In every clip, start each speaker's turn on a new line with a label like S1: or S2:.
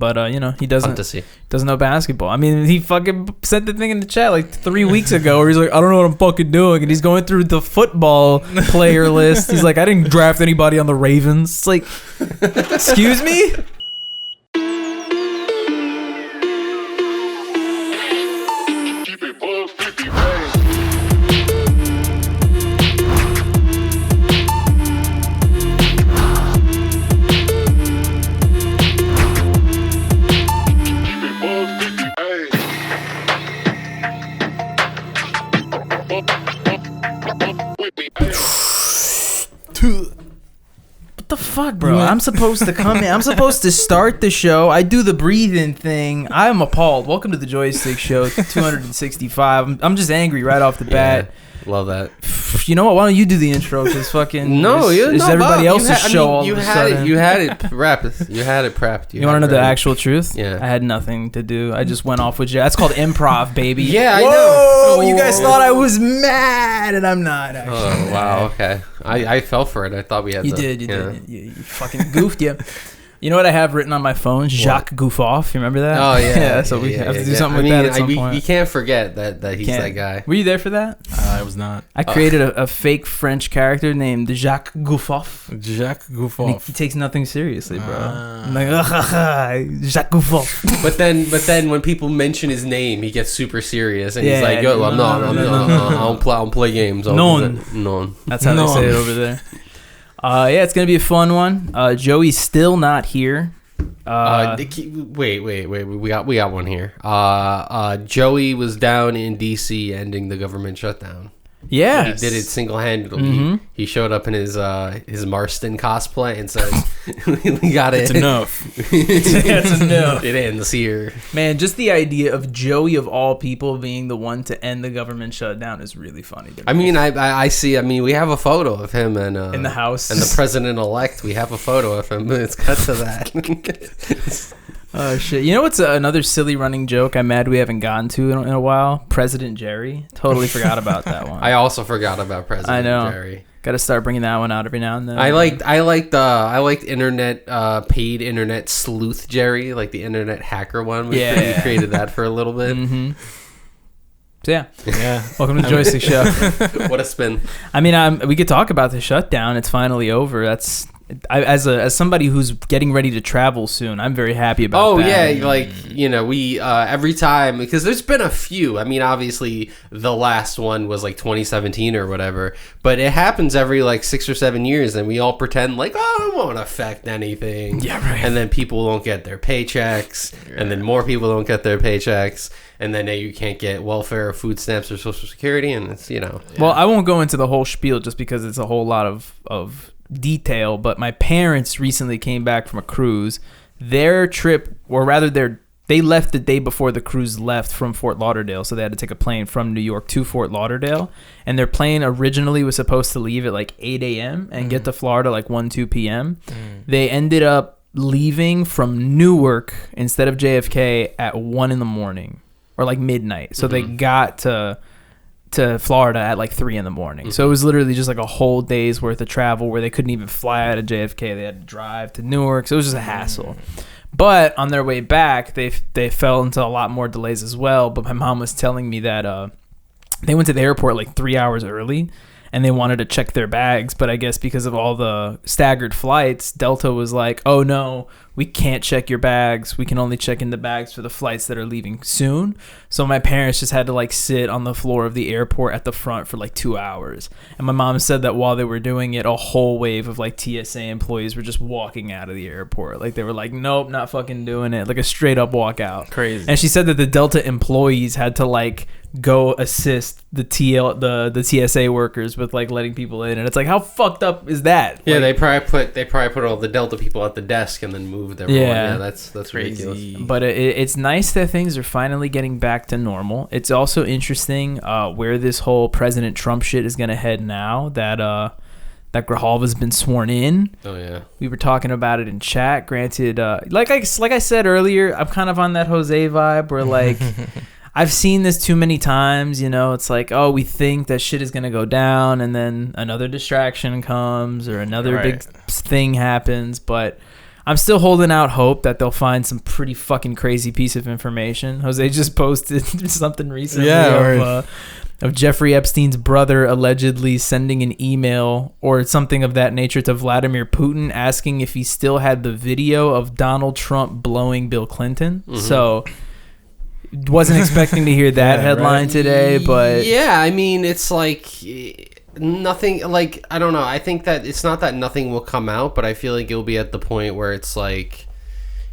S1: But he
S2: Fun to
S1: doesn't
S2: see.
S1: know basketball. I mean, he fucking sent the thing in the chat like 3 weeks ago where he's like, I don't know what I'm fucking doing, and he's going through the football player list. He's like, I didn't draft anybody on the Ravens. It's like, excuse me. What the fuck, bro? I'm supposed to come in. I'm supposed to start the show. I do the breathing thing. I'm appalled. Welcome to the Joystick Show 265. I'm just angry right off the bat.
S2: Love that.
S1: You know what? Why don't you do the intro? Because fucking
S2: it's
S1: everybody else's show. All
S2: you
S1: of a
S2: had
S1: sudden.
S2: it. You had it prepped. You had it prepped.
S1: You want to know the actual truth?
S2: Yeah.
S1: I had nothing to do. I just went off with you. That's called improv, baby.
S2: Yeah,
S1: Whoa,
S2: I know.
S1: You guys thought I was mad, and I'm not. Actually.
S2: Oh wow. Okay. I fell for it. I thought we had.
S1: You did. You fucking goofed. Yeah. You know what I have written on my phone? Jacques Goof Off. You remember that?
S2: Oh yeah.
S1: Yeah. So we have to do something with that at some point.
S2: You can't forget that he's that guy.
S1: Were you there for that?
S3: I was not.
S1: I created a fake French character named Jacques Goof Off.
S3: Jacques Goof
S1: He
S3: Off.
S1: takes nothing seriously, bro. I'm like, Jacques Goof Off.
S2: But then when people mention his name, he gets super serious and he's like, "Yo, no, I don't play games."
S1: Non. That's how they say it over there. Yeah, it's gonna be a fun one. Joey's still not here.
S2: Wait. We got one here. Joey was down in DC ending the government shutdown.
S1: Yeah,
S2: he did it single-handedly. Mm-hmm. He showed up in his Marston cosplay and said, "We got it.
S3: It's enough.
S1: It's enough.
S2: It ends here."
S1: Man, just the idea of Joey of all people being the one to end the government shutdown is really funny to me.
S2: I mean, I see. I mean, we have a photo of him and
S1: in the house
S2: and the president-elect. We have a photo of him. Let's cut to that.
S1: Oh shit! You know what's another silly running joke I'm mad we haven't gotten to in a while? President Jerry. Totally forgot about that one.
S2: I also forgot about President Jerry.
S1: Got to start bringing that one out every now and then.
S2: I liked internet paid internet sleuth Jerry, like the internet hacker one. We created that for a little bit.
S1: Mm-hmm. So yeah. Welcome to the Joystick Show.
S2: What a spin!
S1: I mean, we could talk about the shutdown. It's finally over. As somebody who's getting ready to travel soon, I'm very happy about that.
S2: Oh yeah, like we every time, because there's been a few. I mean, obviously the last one was like 2017 or whatever, but it happens every like 6 or 7 years, and we all pretend like, oh, it won't affect anything.
S1: Yeah, right.
S2: And then people don't get their paychecks, and then more people don't get their paychecks, and then you can't get welfare, or food stamps, or Social Security, and it's
S1: Well, I won't go into the whole spiel just because it's a whole lot of detail, but my parents recently came back from a cruise. Their trip, or rather they left the day before the cruise left from Fort Lauderdale, so they had to take a plane from New York to Fort Lauderdale, and their plane originally was supposed to leave at like 8 a.m. and get to Florida like 1-2 p.m. They ended up leaving from Newark instead of JFK at 1 in the morning or like midnight, so they got to Florida at like 3 in the morning. So it was literally just like a whole day's worth of travel where they couldn't even fly out of JFK. They had to drive to Newark. So it was just a hassle. But on their way back, they fell into a lot more delays as well. But my mom was telling me that they went to the airport like 3 hours early and they wanted to check their bags. But I guess because of all the staggered flights, Delta was like, oh no, we can't check your bags. We can only check in the bags for the flights that are leaving soon. So my parents just had to like sit on the floor of the airport at the front for like 2 hours. And my mom said that while they were doing it, a whole wave of like TSA employees were just walking out of the airport. Like they were like, nope, not fucking doing it. Like a straight up walkout.
S3: Crazy.
S1: And she said that the Delta employees had to like go assist the TSA workers with like letting people in. And it's like, how fucked up is that?
S2: Yeah,
S1: like,
S2: they probably put all the Delta people at the desk and then moved everyone. Yeah, that's
S3: crazy.
S2: Ridiculous.
S1: But it's nice that things are finally getting back to normal. It's also interesting where this whole President Trump shit is gonna head now that Grijalva's been sworn in.
S2: Oh yeah,
S1: we were talking about it in chat. Granted, like I said earlier, I'm kind of on that Jose vibe where like I've seen this too many times. It's like, oh, we think that shit is gonna go down, and then another distraction comes or another big thing happens. But I'm still holding out hope that they'll find some pretty fucking crazy piece of information. Jose just posted something recently of Jeffrey Epstein's brother allegedly sending an email or something of that nature to Vladimir Putin asking if he still had the video of Donald Trump blowing Bill Clinton. So wasn't expecting to hear that headline today, but
S2: yeah, I mean, it's like nothing, like, I don't know. I think that it's not that nothing will come out, but I feel like it'll be at the point where it's like,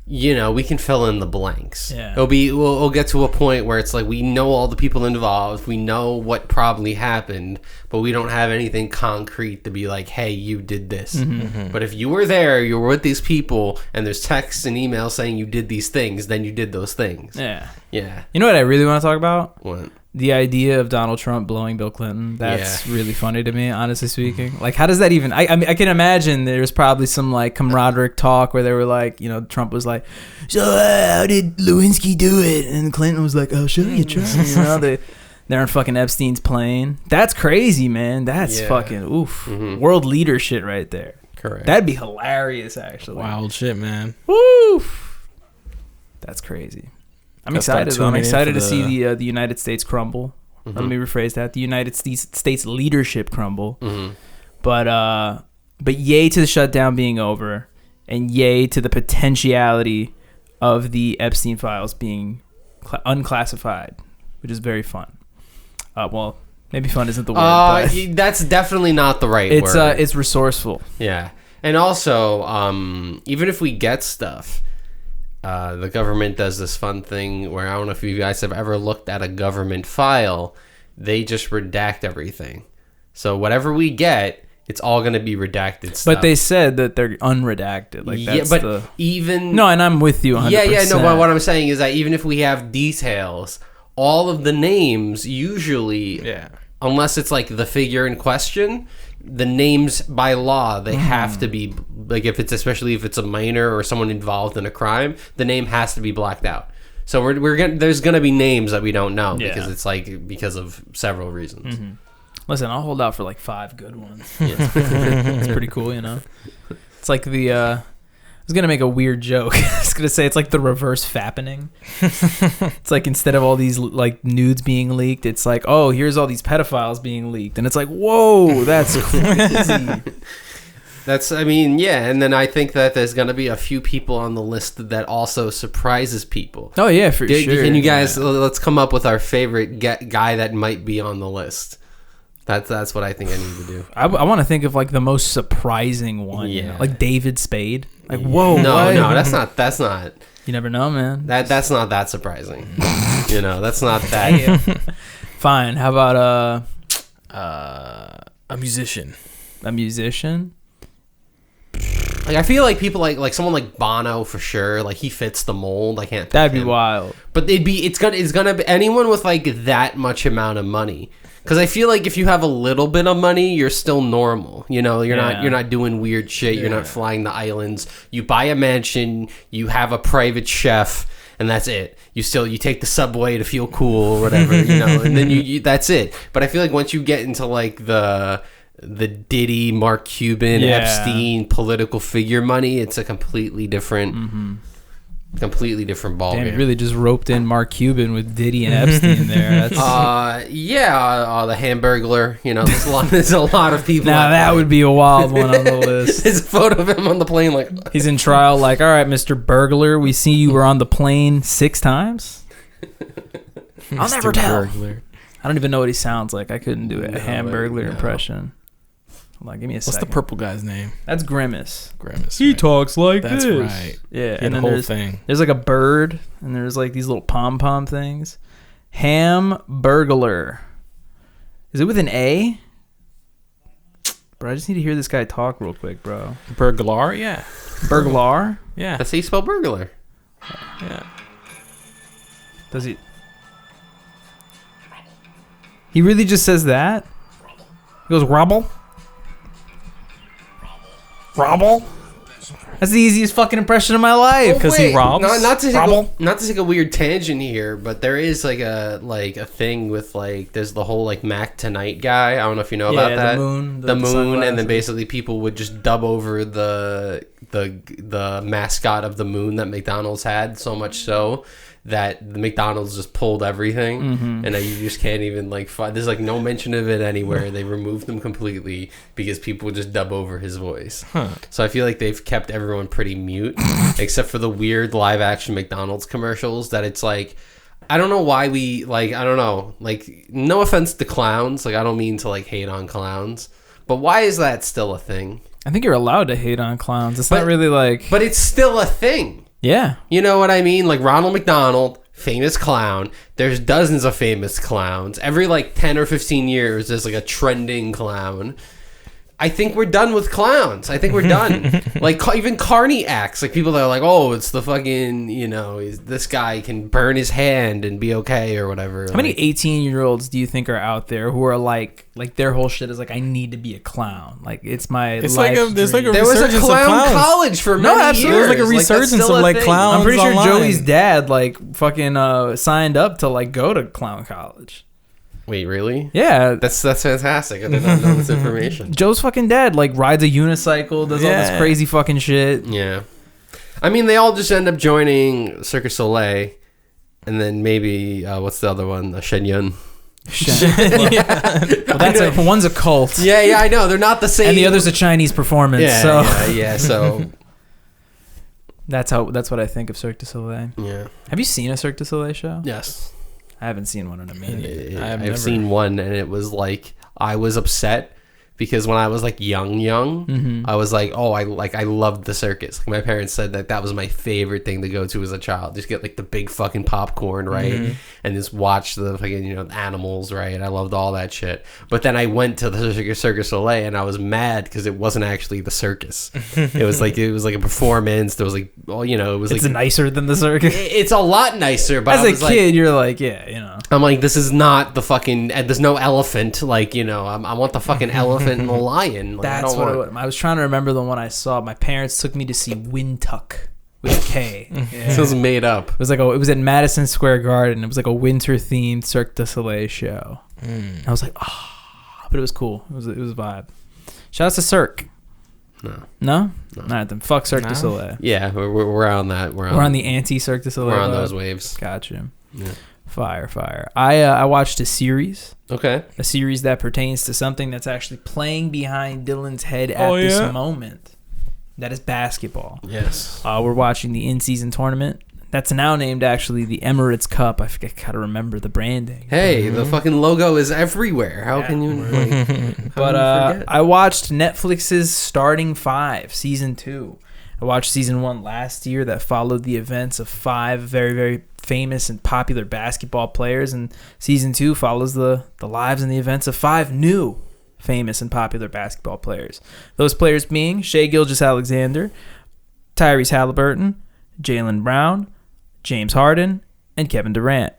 S2: you know, we can fill in the blanks.
S1: Yeah.
S2: We'll get to a point where it's like we know all the people involved, we know what probably happened, but we don't have anything concrete to be like, hey, you did this. But if you were there, you were with these people, and there's texts and emails saying you did these things, then you did those things.
S1: Yeah.
S2: Yeah.
S1: You know what I really want to talk about?
S2: What?
S1: The idea of Donald Trump blowing Bill Clinton. That's really funny to me, honestly speaking. Like, how does that even... I mean, I can imagine there's probably some, like, camaraderie talk where they were like, you know, Trump was like, so how did Lewinsky do it? And Clinton was like, oh, show you, Trump. You know, they're on fucking Epstein's plane. That's crazy, man. That's fucking, oof. World leader shit right there.
S2: Correct.
S1: That'd be hilarious, actually.
S3: Wild shit, man.
S1: Woo! That's crazy. I'm excited. I'm excited to see the United States crumble. Let me rephrase that: the United States leadership crumble. But yay to the shutdown being over, and yay to the potentiality of the Epstein files being unclassified, which is very fun. Well, maybe fun isn't the word. But
S2: that's definitely not the right word.
S1: It's resourceful.
S2: Yeah, and also, even if we get stuff. The government does this fun thing where I don't know if you guys have ever looked at a government file. They just redact everything. So whatever we get, it's all going to be redacted stuff.
S1: But they said that they're unredacted. Like, that's
S2: even...
S1: No, and I'm with you 100%.
S2: Yeah, no, but what I'm saying is that even if we have details, all of the names usually... Yeah. Unless it's like the figure in question, the names by law, they have to be, like, especially if it's a minor or someone involved in a crime, the name has to be blacked out. So there's gonna be names that we don't know because of several reasons.
S1: Listen, I'll hold out for like 5 good ones. It's pretty cool, you know. It's like I was gonna make a weird joke. I was gonna say it's like the reverse fappening. It's like instead of all these like nudes being leaked, it's like, oh, here's all these pedophiles being leaked, and it's like, whoa, that's crazy.
S2: And then I think that there's gonna be a few people on the list that also surprises people.
S1: Oh yeah, for sure.
S2: Can you guys let's come up with our favorite guy that might be on the list? That's what I think I need to do.
S1: I want to think of like the most surprising one. Yeah, you know? Like David Spade. Like, whoa,
S2: no, that's not.
S1: You never know, man.
S2: That's not that surprising. You know, that's not that.
S1: Fine. How about
S3: a musician?
S1: A musician.
S2: Like, I feel like people like someone like Bono for sure. Like, he fits the mold. I can't.
S1: That'd be wild.
S2: But it's gonna be anyone with like that much amount of money. Because I feel like if you have a little bit of money, you're still normal. You know, you're not doing weird shit. You're not flying the islands. You buy a mansion. You have a private chef, and that's it. You take the subway to feel cool or whatever. You know, and then you that's it. But I feel like once you get into like the Diddy, Mark Cuban, Epstein, political figure money, it's a completely different. Completely different ball game.
S1: Damn, you really just roped in Mark Cuban with Diddy and Epstein there. That's...
S2: the Hamburglar. You know, there's a lot of people.
S1: Now that would be a wild one on the list.
S2: There's a photo of him on the plane, like
S1: he's in trial. Like, all right, Mr. Burglar, we see you were on the plane 6 times. I'll never tell. Burglar. I don't even know what he sounds like. I couldn't do it. A Hamburglar impression. Hold on, give me a second.
S3: What's the purple guy's name?
S1: That's Grimace.
S3: He
S1: talks like
S3: this. That's right.
S1: Yeah, and then there's like a bird, and there's like these little pom-pom things. Hamburglar. Is it with an A? Bro, I just need to hear this guy talk real quick, bro.
S3: Burglar? Yeah.
S1: Burglar?
S3: Yeah.
S2: That's how you spell burglar.
S3: Yeah.
S1: Does he... He really just says that? He goes, Robble? Robble? That's the easiest fucking impression of my life.
S3: Because he
S2: Wait,
S3: robs?
S2: Not to
S3: Robble?
S2: take a weird tangent here, but there is like a thing with like there's the whole like Mac Tonight guy. I don't know if you know about that.
S1: The moon,
S2: And then
S1: sunglasses.
S2: basically people would just dub over the mascot of the moon that McDonald's had, so much so that the McDonald's just pulled everything, and you just can't even like find. There's like no mention of it anywhere. They removed them completely because people would just dub over his voice. So I feel like they've kept everyone pretty mute, except for the weird live action McDonald's commercials. That it's like, I don't know why we like. I don't know. Like, no offense to clowns. Like, I don't mean to like hate on clowns, but why is that still a thing?
S1: I think you're allowed to hate on clowns. It's not really like...
S2: But it's still a thing.
S1: Yeah.
S2: You know what I mean? Like Ronald McDonald, famous clown. There's dozens of famous clowns. Every like 10 or 15 years, there's like a trending clown. I think we're done with clowns. I think we're done. Like even carny acts. Like people that are like, oh, it's the fucking, this guy can burn his hand and be okay or whatever.
S1: How many 18-year-olds do you think are out there who are like their whole shit is like, I need to be a clown. Like it's my
S3: It's
S1: life's
S3: like there's like a
S2: There was a
S3: resurgence of
S2: clown
S3: clowns.
S2: college for many
S1: absolutely.
S2: years.
S3: There's like a resurgence
S2: that's still
S3: of
S2: a
S3: like
S2: thing.
S3: clowns.
S1: I'm pretty sure
S3: online.
S1: Joey's dad like fucking signed up to like go to clown college.
S2: Wait, really?
S1: Yeah.
S2: That's fantastic. I did not know this information.
S1: Joe's fucking dad like rides a unicycle, does all this
S3: Yeah.
S1: crazy fucking shit.
S2: Yeah. I mean, they all just end up joining Cirque du Soleil, and then maybe, what's the other one? Shen Yun.
S1: Well, that's one's a cult.
S2: Yeah, I know. They're not the same.
S1: And the other's a Chinese performance.
S2: Yeah,
S1: so
S2: yeah. So,
S1: that's what I think of Cirque du Soleil.
S2: yeah.
S1: Have you seen a Cirque du Soleil show?
S2: Yes.
S1: I haven't seen one in a minute.
S2: I've seen one, and it was like, I was upset because when I was like young, I was like, oh, I loved the circus. Like my parents said that was my favorite thing to go to as a child. Just get like the big fucking popcorn, right? And just watch the fucking, animals, right? I loved all that shit. But then I went to the Cirque du Soleil, and I was mad because it wasn't actually the circus. It was like a performance. There was like, well, it was
S1: It's
S2: like
S1: nicer than the circus.
S2: it's a lot nicer. But
S1: As
S2: I was
S1: a kid, you're like, yeah.
S2: I'm like, this is not the fucking. There's no elephant. Like, I want the fucking elephant and the lion. Like,
S1: That's I was trying to remember the one I saw. My parents took me to see Yvncc with a K.
S2: This was made up.
S1: It was like it was at Madison Square Garden. It was like a winter themed Cirque du Soleil show. I was like, but it was cool. It was a vibe. Shout out to Cirque. No. All right, then fuck Cirque du Soleil.
S2: Yeah, we're on that. We're
S1: on the anti Cirque du Soleil.
S2: We're on
S1: vibe.
S2: those waves.
S1: Gotcha.
S2: Yeah.
S1: Fire. I watched a series that pertains to something that's actually playing behind Dylan's head at this moment. That is basketball.
S2: Yes.
S1: We're watching the in-season tournament. That's now named actually the Emirates Cup. I gotta remember the branding.
S2: Hey, the fucking logo is everywhere. How can you?
S1: But I watched Netflix's Starting 5 season 2. I watched season 1 last year that followed the events of 5 very, very famous and popular basketball players, and season 2 follows the lives and the events of 5 new famous and popular basketball players. Those players being Shai Gilgeous-Alexander, Tyrese Halliburton, Jaylen Brown, James Harden, and Kevin Durant.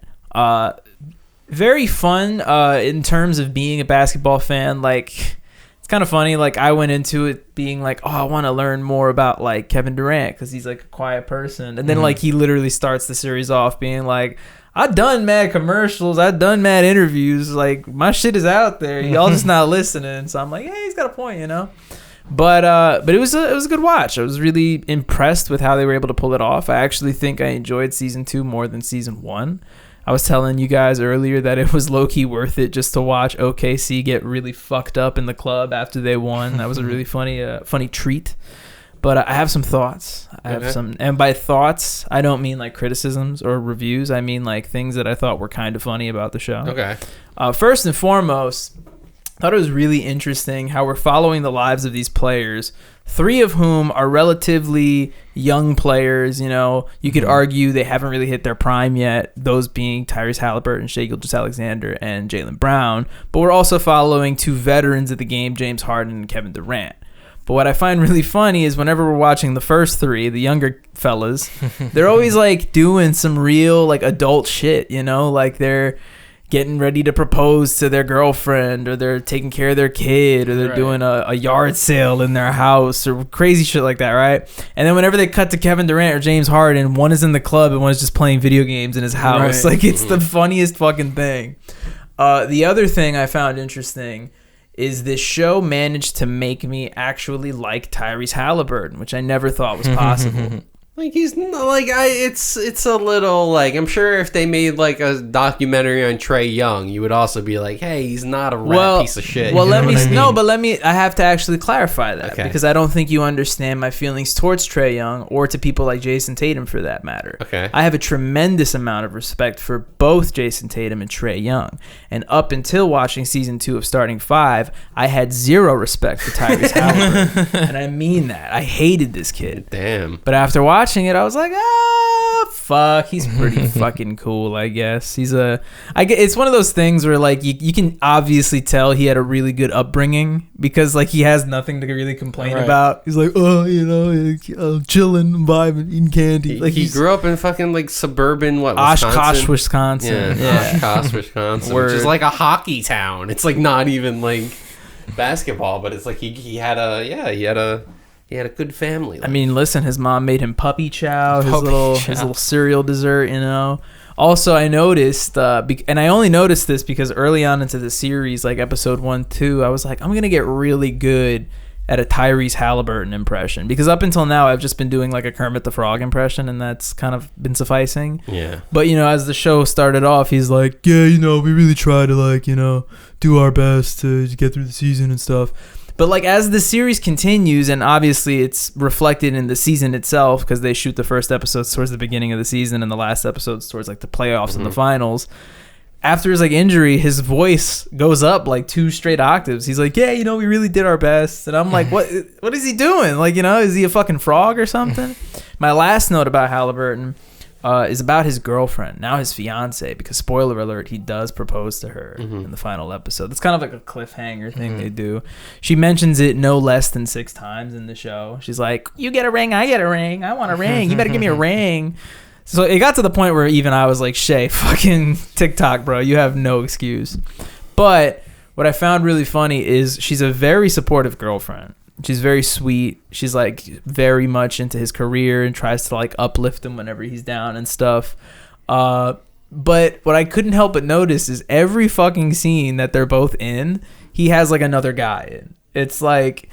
S1: Very fun in terms of being a basketball fan. Like, it's kind of funny. Like, I went into it being like, oh, I want to learn more about like Kevin Durant because he's like a quiet person. And then like he literally starts the series off being like, I've done mad commercials, I've done mad interviews. Like, my shit is out there. Y'all just not listening. So I'm like, hey, he's got a point, But it was a good watch. I was really impressed with how they were able to pull it off. I actually think I enjoyed season 2 more than season 1. I was telling you guys earlier that it was low-key worth it just to watch OKC get really fucked up in the club after they won. That was a really funny treat. But I have some thoughts. And by thoughts, I don't mean like criticisms or reviews. I mean like things that I thought were kind of funny about the show.
S2: Okay.
S1: First and foremost, I thought it was really interesting how we're following the lives of these players, 3 of whom are relatively young players. You could argue they haven't really hit their prime yet, those being Tyrese Halliburton, Shai Gilgeous-Alexander, and Jaylen Brown. But we're also following 2 veterans of the game, James Harden and Kevin Durant. But what I find really funny is whenever we're watching the first 3, the younger fellas, they're always like doing some real like adult shit, like they're getting ready to propose to their girlfriend, or they're taking care of their kid, or they're doing a yard sale in their house, or crazy shit like that, right? And then whenever they cut to Kevin Durant or James Harden, one is in the club and one is just playing video games in his house. Like, it's the funniest fucking thing. The other thing I found interesting is this show managed to make me actually like Tyrese Halliburton, which I never thought was possible.
S2: Like, he's not, like, it's a little, like, I'm sure if they made, like, a documentary on Trae Young, you would also be like, hey, he's not a rat piece of shit.
S1: Well, I have to actually clarify that, because I don't think you understand my feelings towards Trae Young, or to people like Jason Tatum, for that matter.
S2: Okay.
S1: I have a tremendous amount of respect for both Jason Tatum and Trae Young, and up until watching season 2 of Starting 5, I had zero respect for Tyrese Halliburton, and I mean that. I hated this kid.
S2: Damn.
S1: But after watching it, I was like, fuck, he's pretty fucking cool, I guess. It's one of those things where, like, you can obviously tell he had a really good upbringing, because, like, he has nothing to really complain about. He's like, chilling, vibing, eating candy. Like,
S2: he grew up in fucking, like, suburban,
S1: Oshkosh, Wisconsin.
S2: Yeah. Oshkosh, Wisconsin, which is like a hockey town. It's, like, not even, like, basketball, but it's like he had a good family life.
S1: I mean, listen, his mom made him puppy chow, his little cereal dessert, Also, I noticed, and I only noticed this because early on into the series, like episode 1, 2, I was like, I'm going to get really good at a Tyrese Halliburton impression, because up until now, I've just been doing like a Kermit the Frog impression, and that's kind of been sufficing.
S2: Yeah.
S1: But, as the show started off, he's like, yeah, we really try to, like, do our best to get through the season and stuff. But, like, as the series continues, and obviously it's reflected in the season itself, because they shoot the first episodes towards the beginning of the season and the last episodes towards, like, the playoffs and the finals. After his, like, injury, his voice goes up, like, 2 straight octaves. He's like, yeah, we really did our best. And I'm like, what is he doing? Like, is he a fucking frog or something? My last note about Halliburton is about his girlfriend, now his fiance, because spoiler alert, he does propose to her in the final episode. It's kind of like a cliffhanger thing they do. She mentions it no less than 6 times in the show. She's like, you get a ring, I get a ring, I want a ring, you better give me a ring. So it got to the point where even I was like, Shay, fucking TikTok, bro, you have no excuse. But what I found really funny is she's a very supportive girlfriend. She's very sweet. She's, like, very much into his career and tries to, like, uplift him whenever he's down and stuff. But what I couldn't help but notice is every fucking scene that they're both in, he has, like, another guy in. It's like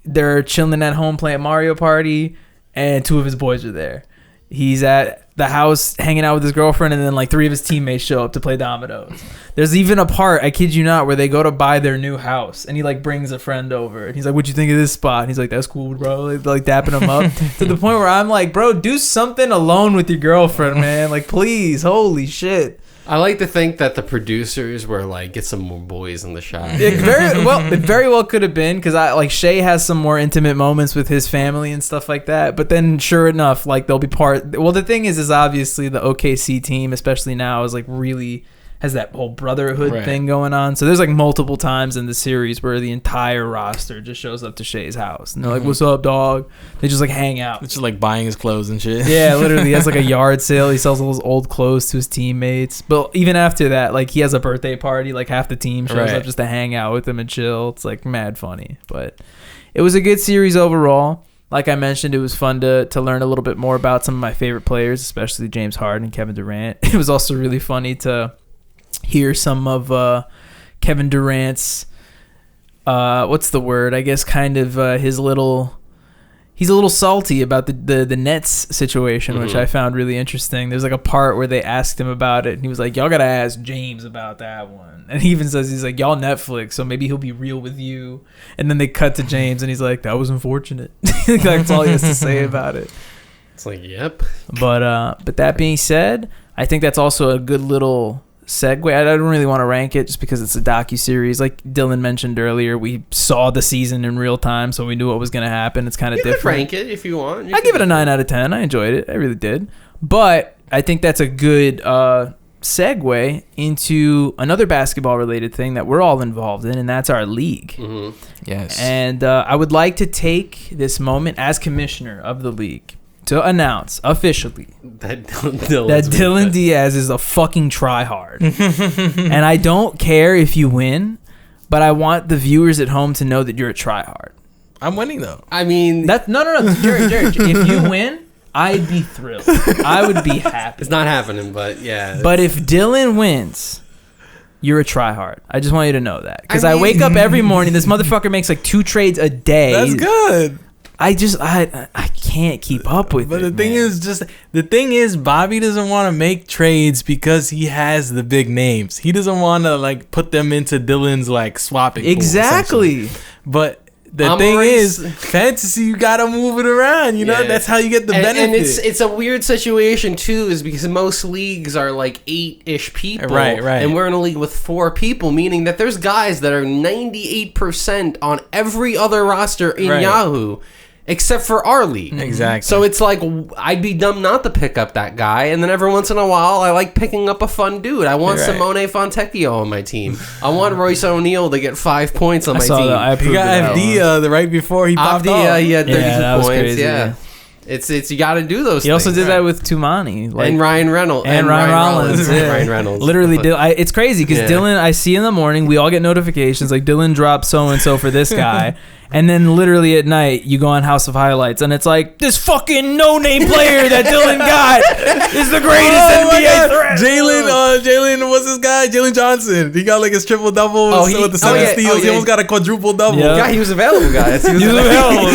S1: they're chilling at home playing Mario Party, and 2 of his boys are there. He's at the house hanging out with his girlfriend, and then, like, 3 of his teammates show up to play dominoes. There's even a part, I kid you not, where they go to buy their new house, and he, like, brings a friend over, and he's like, what'd you think of this spot? And he's like, that's cool, bro. Like dapping him up to the point where I'm like, bro, do something alone with your girlfriend, man. Like, please, holy shit.
S2: I like to think that the producers were like, get some more boys in the shot.
S1: It very well could have been, because Shay has some more intimate moments with his family and stuff like that. But then, sure enough, like, they'll be part. Well, the thing is obviously the OKC team, especially now, is like really has that whole brotherhood thing going on. So there's like multiple times in the series where the entire roster just shows up to Shay's house, and they're like, "What's up, dog?" They just like hang out.
S3: It's just like buying his clothes and shit.
S1: Yeah, literally, he has like a yard sale. He sells all his old clothes to his teammates. But even after that, like, he has a birthday party. Like, half the team shows up just to hang out with him and chill. It's like mad funny. But it was a good series overall. Like I mentioned, it was fun to learn a little bit more about some of my favorite players, especially James Harden and Kevin Durant. It was also really funny to hear some of Kevin Durant's what's the word? I guess kind of his little. He's a little salty about the Nets situation, which I found really interesting. There's like a part where they asked him about it, and he was like, "Y'all gotta ask James about that one." And he even says, he's like, "Y'all Netflix, so maybe he'll be real with you." And then they cut to James, and he's like, "That was unfortunate." That's all he has to say about it.
S2: It's like, yep.
S1: But that being said, I think that's also a good little segue. I don't really want to rank it just because it's a docuseries. Like Dylan mentioned earlier, we saw the season in real time, so we knew what was going to happen. It's kind of different.
S2: You could rank it if you want.
S1: I give it a 9 out of 10. I enjoyed it. I really did. But I think that's a good segue into another basketball-related thing that we're all involved in, and that's our league.
S3: Yes.
S1: And I would like to take this moment as commissioner of the league to announce officially
S2: that
S1: Dylan Diaz is a fucking tryhard. And I don't care if you win, but I want the viewers at home to know that you're a tryhard.
S3: I'm winning though.
S2: I mean,
S1: No, Jared, if you win, I'd be thrilled. I would be happy.
S2: it's not happening, but yeah.
S1: But if Dylan wins, you're a tryhard. I just want you to know that. Because I wake up every morning, this motherfucker makes like 2 trades a day.
S3: That's good.
S1: I can't keep up with it.
S3: But the thing is, Bobby doesn't want to make trades because he has the big names. He doesn't want to like put them into Dylan's like swapping pool,
S1: Exactly.
S3: But the thing is, fantasy, you gotta move it around. You know, that's how you get the benefit.
S2: And it's a weird situation too, is because most leagues are like 8-ish people,
S3: right?
S2: And we're in a league with 4 people, meaning that there's guys that are 98% on every other roster in Yahoo. Except for our league.
S3: Exactly.
S2: So it's like, I'd be dumb not to pick up that guy. And then every once in a while, I like picking up a fun dude. I want Simone Fontecchio on my team. I want Royce O'Neal to get 5 points on my team.
S3: He got Avdia the right before he popped off.
S2: He had 32 points.
S1: Crazy,
S2: yeah. It's you got to do those.
S1: He also did that with Tumani,
S2: like, and Ryan Reynolds
S1: and Ryan Rollins. Yeah.
S2: Ryan Reynolds.
S1: Literally, it's crazy because Dylan. I see in the morning we all get notifications like Dylan dropped so and so for this guy, and then literally at night you go on House of Highlights and it's like this fucking no-name player that Dylan got is the greatest NBA threat.
S3: Jalen, what's this guy? Jalen Johnson. He got like his triple double with the 7 steals. He almost got a quadruple double.
S2: Yeah, he was available, guys. He was available.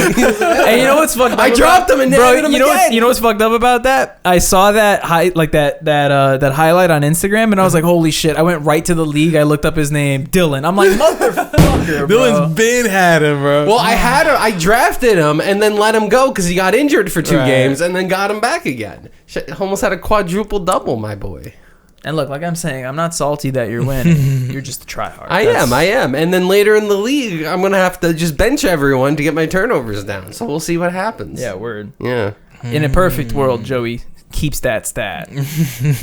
S1: And you know what's fucked up?
S2: I dropped him and
S1: you know what's fucked up about that? I saw that that highlight on Instagram and I was like, holy shit! I went right to the league. I looked up his name, Dylan. I'm like, motherfucker, bro.
S3: Dylan's been had him, bro.
S2: Well, I drafted him and then let him go because he got injured for 2 games and then got him back again. Almost had a quadruple double, my boy.
S1: And look, like I'm saying, I'm not salty that you're winning. You're just a tryhard.
S2: I am. And then later in the league, I'm gonna have to just bench everyone to get my turnovers down. So we'll see what happens.
S1: Yeah, word.
S2: Yeah.
S1: In a perfect world, Joey keeps that stat.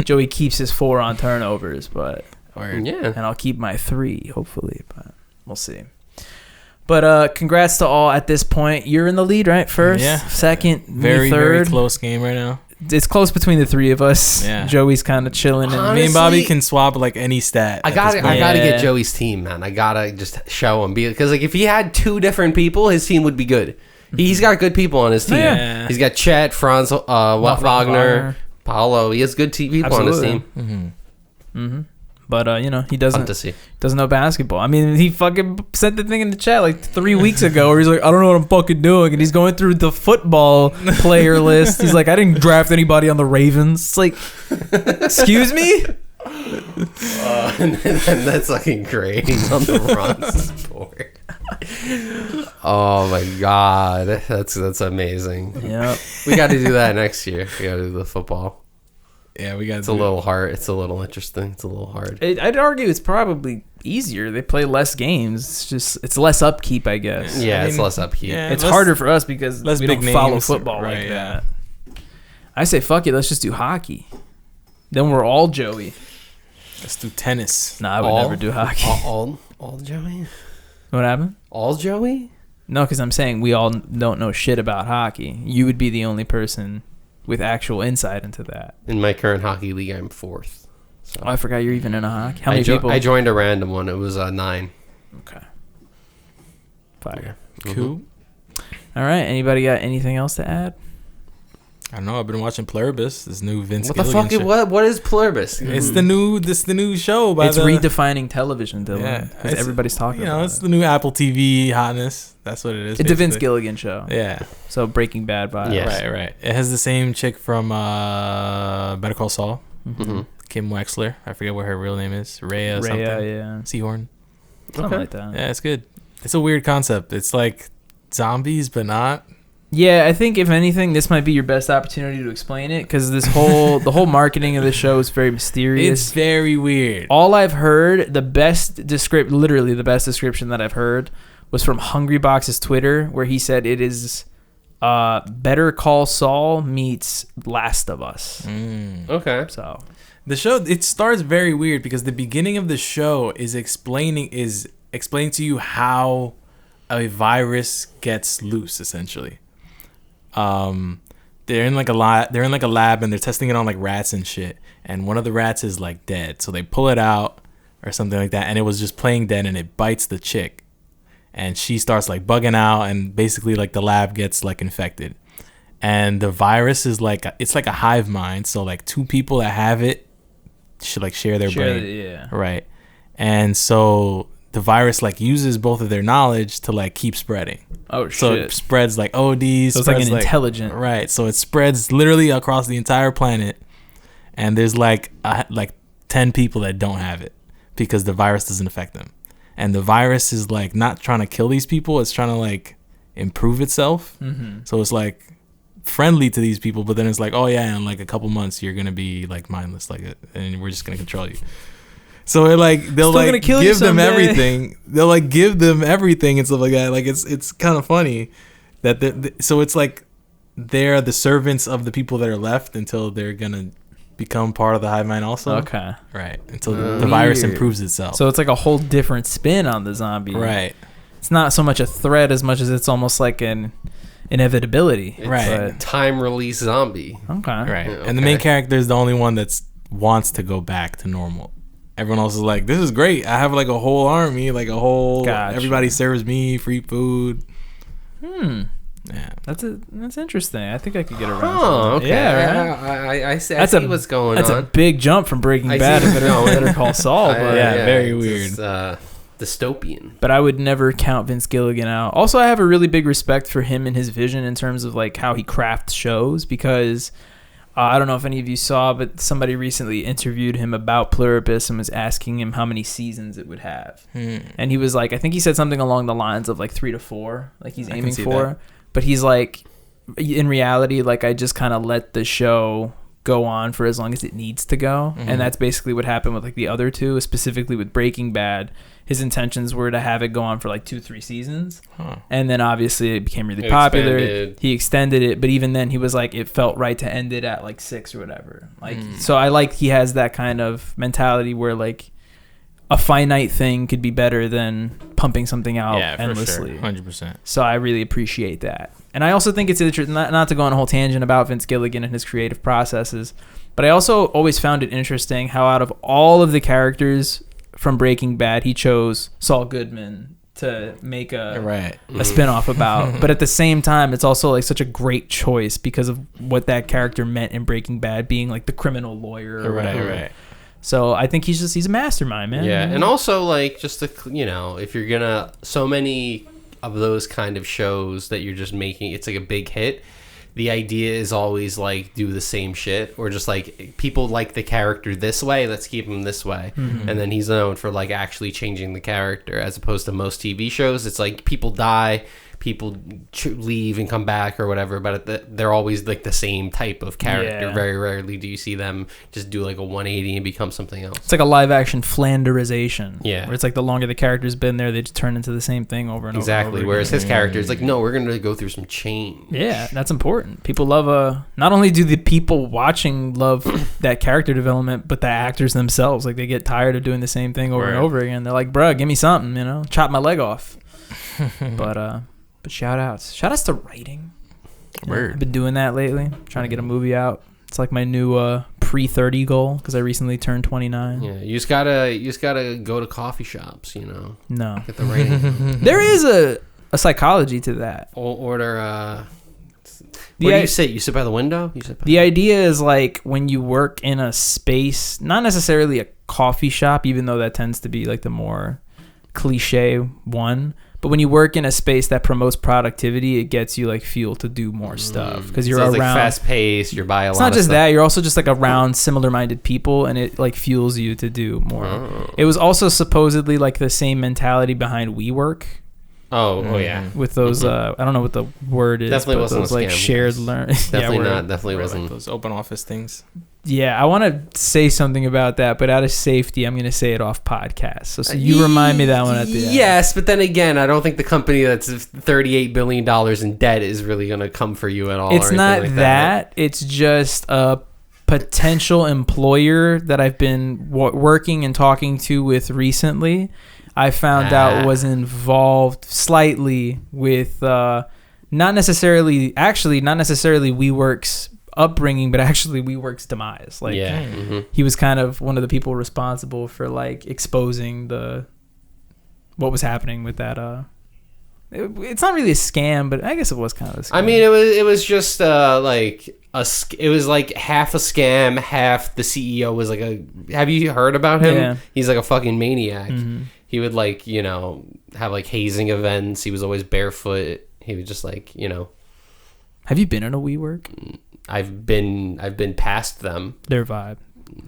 S1: Joey keeps his 4 on turnovers, but and I'll keep my 3 hopefully, but we'll see. But congrats to all at this point. You're in the lead, right? First, second,
S3: very
S1: third.
S3: Very close game right now.
S1: It's close between the 3 of us. Yeah. Joey's kind of chilling.
S2: Honestly,
S3: me and Bobby can swap like any stat.
S2: I gotta get Joey's team, man. I gotta just show him because like if he had 2 different people, his team would be good. He's got good people on his team. Yeah. He's got Chet, Franz, Wagner, Paolo. He has good people on his team.
S1: Mm-hmm. But he doesn't know basketball. I mean, he fucking sent the thing in the chat like 3 weeks ago where he's like, I don't know what I'm fucking doing, and he's going through the football player list. He's like, I didn't draft anybody on the Ravens. It's like, excuse me.
S2: And that's fucking great. He's on the wrong sport. Oh my god, that's amazing.
S1: Yeah,
S2: we got to do that next year. We got to do the football.
S3: Yeah, we got.
S2: It's a little hard. It's a little interesting. It's a little hard.
S1: I'd argue it's probably easier. They play less games. It's less upkeep, I guess.
S2: Yeah, it's less upkeep.
S1: Yeah, it's harder for us because we don't follow football like that. I say fuck it. Let's just do hockey. Then we're all Joey.
S3: Let's do tennis.
S1: Nah, I would never do hockey.
S2: All Joey.
S1: What happened?
S2: All Joey?
S1: No, because I'm saying we all don't know shit about hockey. You would be the only person with actual insight into that.
S2: In my current hockey league, I'm 4th. So.
S1: Oh, I forgot you're even in a hockey. How many people?
S2: I joined a random one. It was 9.
S1: Okay. Fire.
S3: Yeah. Cool.
S1: All right. Anybody got anything else to add?
S3: I don't know. I've been watching Pluribus, this new Yvncc.
S2: What the fuck? What is Pluribus?
S3: It's the new show.
S1: It's redefining television, Dylan. Yeah, everybody's talking. About
S3: it's the new Apple TV hotness. That's what it is.
S1: It's a Vince Gilligan show.
S3: Yeah.
S1: So Breaking Bad vibes.
S3: Yeah. Right. It has the same chick from Better Call Saul, Kim Wexler. I forget what her real name is. Rhea something.
S1: Yeah.
S3: Seahorn.
S1: Something like that.
S3: Yeah, it's good. It's a weird concept. It's like zombies, but not.
S1: Yeah, I think if anything, this might be your best opportunity to explain it because the whole marketing of the show is very mysterious.
S3: It's very weird.
S1: All I've heard, literally the best description that I've heard was from Hungrybox's Twitter, where he said it is Better Call Saul meets Last of Us.
S2: Okay.
S1: So
S3: the show, it starts very weird because the beginning of the show is explaining to you how a virus gets loose, essentially. they're in like a lab and they're testing it on like rats and shit. And one of the rats is like dead, so they pull it out or something like that, and it was just playing dead, and it bites the chick, and she starts like bugging out, and basically like the lab gets like infected, and the virus is like it's like a hive mind, so like two people that have it should like share their brain,
S1: yeah,
S3: right, and so the virus like uses both of their knowledge to like keep spreading.
S1: Oh shit!
S3: So it spreads like ODs.
S1: So it's like an intelligent,
S3: right? So it spreads literally across the entire planet, and there's like 10 people that don't have it because the virus doesn't affect them, and the virus is like not trying to kill these people; it's trying to like improve itself. Mm-hmm. So it's like friendly to these people, but then it's like, oh yeah, in like a couple months you're gonna be like mindless, like, and we're just gonna control you. So it like they'll
S1: Still
S3: like give them everything. They'll like give them everything and stuff like that. Like it's kind of funny that so it's like they're the servants of the people that are left until they're gonna become part of the hive mind also.
S1: Okay.
S3: Right. Until the virus improves itself.
S1: So it's like a whole different spin on the zombie.
S3: Right.
S1: It's not so much a threat as much as it's almost like an inevitability.
S2: It's
S3: right.
S2: Time release zombie.
S1: Okay.
S3: Right.
S2: Okay.
S3: And the main character is the only one that's wants to go back to normal. Everyone else is like, this is great. I have like a whole army, like a whole.
S1: Gotcha.
S3: Everybody serves me free food. Yeah,
S1: that's interesting. I think I could get around.
S2: Oh, okay.
S1: Yeah, right?
S2: I see what's going on.
S1: That's a big jump from Breaking Bad to Better Call Saul. But
S3: yeah, very weird.
S2: It's dystopian.
S1: But I would never count Vince Gilligan out. Also, I have a really big respect for him and his vision in terms of like how he crafts shows, because I don't know if any of you saw, but somebody recently interviewed him about Pluribus and was asking him how many seasons it would have. And he was like, I think he said something along the lines of like 3 to 4, like he's aiming for. That. But he's like, in reality, like I just kind of let the show go on for as long as it needs to go. And that's basically what happened with like the other two, specifically with Breaking Bad. His intentions were to have it go on for like 2-3 seasons. And then obviously it became really popular. He extended it, but even then he was like, it felt right to end it at like 6 or whatever. Like, so I like he has that kind of mentality where like a finite thing could be better than pumping something out endlessly.
S3: For sure. 100%.
S1: So I really appreciate that. And I also think it's interesting, not to go on a whole tangent about Vince Gilligan and his creative processes, but I also always found it interesting how out of all of the characters from Breaking Bad, he chose Saul Goodman to make a spinoff about. But at the same time, it's also like such a great choice because of what that character meant in Breaking Bad, being like the criminal lawyer or whatever. Right. So I think he's a mastermind, man.
S2: Yeah, and also like just if you're gonna, so many of those kind of shows that you're just making, it's like a big hit. The idea is always like do the same shit, or just like people like the character this way, let's keep him this way. And then he's known for like actually changing the character, as opposed to most TV shows. It's like people die, people leave and come back or whatever, but they're always like the same type of character. Yeah. Very rarely do you see them just do like a 180 and become something else.
S1: It's like a live action Flanderization.
S2: Yeah.
S1: Where it's like the longer the character's been there, they just turn into the same thing over and over.
S2: Exactly. Whereas his character is like, no, we're going to go through some change.
S1: Yeah, that's important. People love not only do the people watching love that character development, but the actors themselves. Like they get tired of doing the same thing over and over again. They're like, bruh, give me something, chop my leg off. But shout outs to writing. I've been doing that lately, trying to get a movie out. It's like my new pre-30 goal because I recently turned 29.
S2: Yeah, you just gotta go to coffee shops,
S1: No,
S2: get the writing.
S1: There is a psychology to that.
S2: Order. Where do you sit? You sit by the window.
S1: The idea is like when you work in a space, not necessarily a coffee shop, even though that tends to be like the more cliche one. But when you work in a space that promotes productivity, it gets you like fuel to do more stuff because you're around.
S2: Like fast paced. You're by a lot.
S1: It's not just that. You're also just like around similar minded people, and it like fuels you to do more. It was also supposedly like the same mentality behind WeWork.
S2: Oh yeah.
S1: With those, I don't know what the word is.
S2: Definitely wasn't
S1: those,
S2: a scam.
S1: like shared learn.
S2: Definitely wasn't
S3: like those open office things.
S1: Yeah, I want to say something about that, but out of safety, I'm going to say it off podcast. So you remind me that one at the end.
S2: Yes, but then again, I don't think the company that's $38 billion in debt is really going to come for you at all.
S1: It's not like that. It's just a potential employer that I've been working and talking to with recently. I found out was involved slightly with not necessarily WeWork's upbringing, but actually WeWork's demise. Like, he was kind of one of the people responsible for like exposing what was happening with that. It's not really a scam, but I guess it was kind of a scam.
S2: I mean, it was just like it was like half a scam, half the CEO was like have you heard about him?
S1: Yeah.
S2: He's like a fucking maniac. He would like, have like hazing events. He was always barefoot. He would just like,
S1: Have you been in a WeWork?
S2: I've been past them.
S1: Their vibe.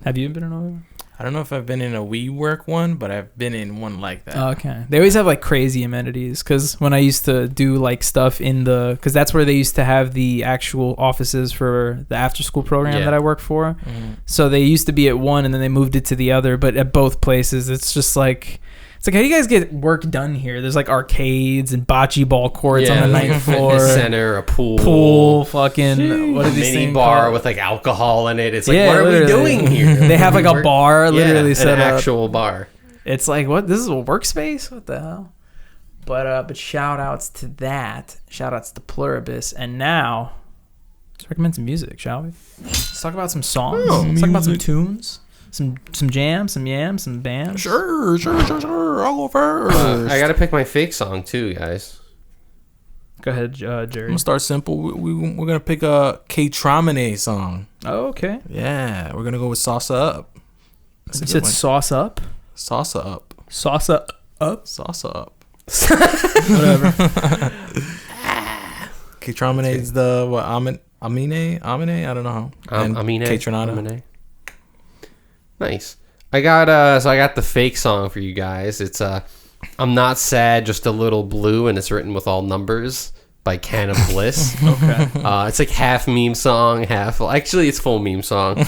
S1: Have you been in a WeWork?
S3: I don't know if I've been in a WeWork one, but I've been in one like that.
S1: Okay. They always have like crazy amenities because when I used to do like stuff because that's where they used to have the actual offices for the after school program that I work for. So they used to be at one and then they moved it to the other, but at both places it's just like, it's like, how do you guys get work done here? There's like arcades and bocce ball courts on the ninth floor.
S2: Center, a pool,
S1: fucking what are these
S2: mini
S1: things
S2: bar
S1: called?
S2: with like alcohol in it. It's like, what are we doing here?
S1: They have like a bar literally set up.
S2: An actual bar.
S1: It's like, what? This is a workspace? What the hell? But shout outs to that. Shout outs to Pluribus. And now, let's recommend some music, shall we? Let's talk about some songs. Let's talk about some tunes. Some jams, some yams, some bands.
S3: Sure. I'll go first.
S2: I gotta pick my fake song too, guys.
S1: Go ahead, Jerry.
S3: I'm gonna start simple. We're gonna pick a K-Tramine song.
S1: Oh, okay.
S3: Yeah, we're gonna go with Salsa Up.
S1: You said sauce up?
S3: Salsa Up.
S1: Salsa up?
S3: Salsa Up.
S1: Whatever.
S3: K-Tramine is the what? Amine? I don't know.
S2: Amine.
S3: K-Tronada.
S2: Amine. Nice. I got the fake song for you guys. It's I'm Not Sad, Just a Little Blue, and it's written with all numbers by Can of Bliss.
S1: Okay.
S2: It's like half meme song, actually it's full meme song.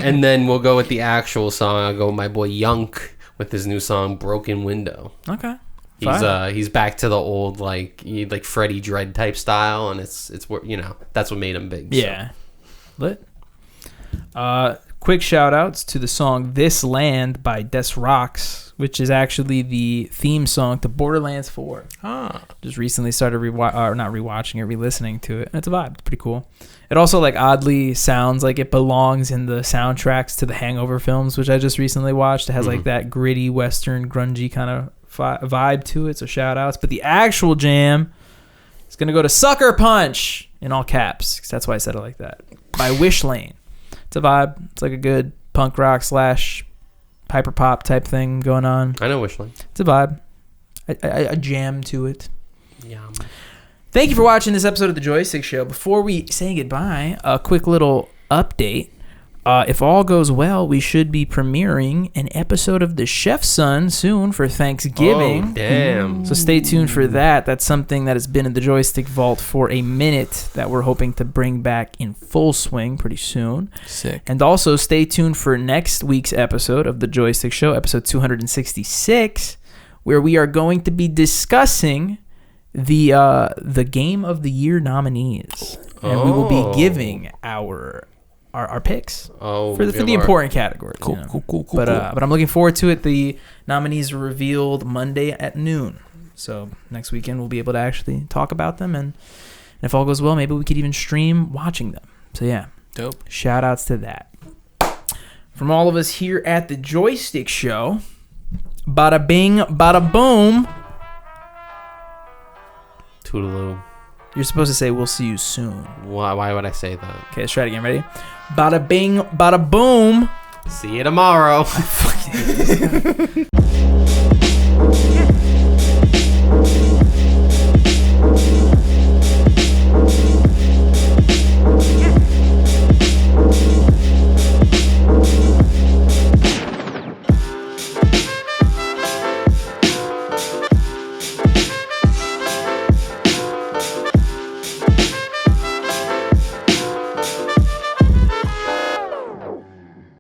S2: And then we'll go with the actual song. I'll go with my boy Yvncc with his new song Broken Window.
S1: Okay.
S2: He's back to the old like Freddie Dredd type style, and it's that's what made him big.
S1: Yeah. So. Lit. Quick shout outs to the song This Land by Des Rocks, which is actually the theme song to Borderlands 4. Just recently started re-listening to it. And it's a vibe. It's pretty cool. It also like oddly sounds like it belongs in the soundtracks to the Hangover films, which I just recently watched. It has like that gritty, western, grungy kind of vibe to it. So shout outs. But the actual jam is going to go to Sucker Punch in all caps, because that's why I said it like that, by Wishlane. It's a vibe. It's like a good punk rock / hyper pop type thing going on.
S2: I know Wishlane.
S1: It's a vibe. I jam to it.
S2: Yum.
S1: Thank you for watching this episode of the Joystick Show. Before we say goodbye, a quick little update. If all goes well, we should be premiering an episode of The Chef's Son soon for Thanksgiving.
S2: Oh, damn.
S1: So stay tuned for that. That's something that has been in the Joystick Vault for a minute that we're hoping to bring back in full swing pretty soon.
S3: Sick.
S1: And also stay tuned for next week's episode of the Joystick Show, episode 266, where we are going to be discussing the Game of the Year nominees. And we will be giving our picks for the important categories.
S3: Cool.
S1: But I'm looking forward to it. The nominees are revealed Monday at noon. So next weekend we'll be able to actually talk about them. And if all goes well, maybe we could even stream watching them. So yeah.
S3: Dope.
S1: Shout outs to that. From all of us here at the Joystick Show, bada bing, bada boom.
S2: Toodaloo.
S1: You're supposed to say, we'll see you soon.
S2: Why would I say that?
S1: Okay, let's try it again. Ready? Bada bing, bada boom.
S2: See you tomorrow.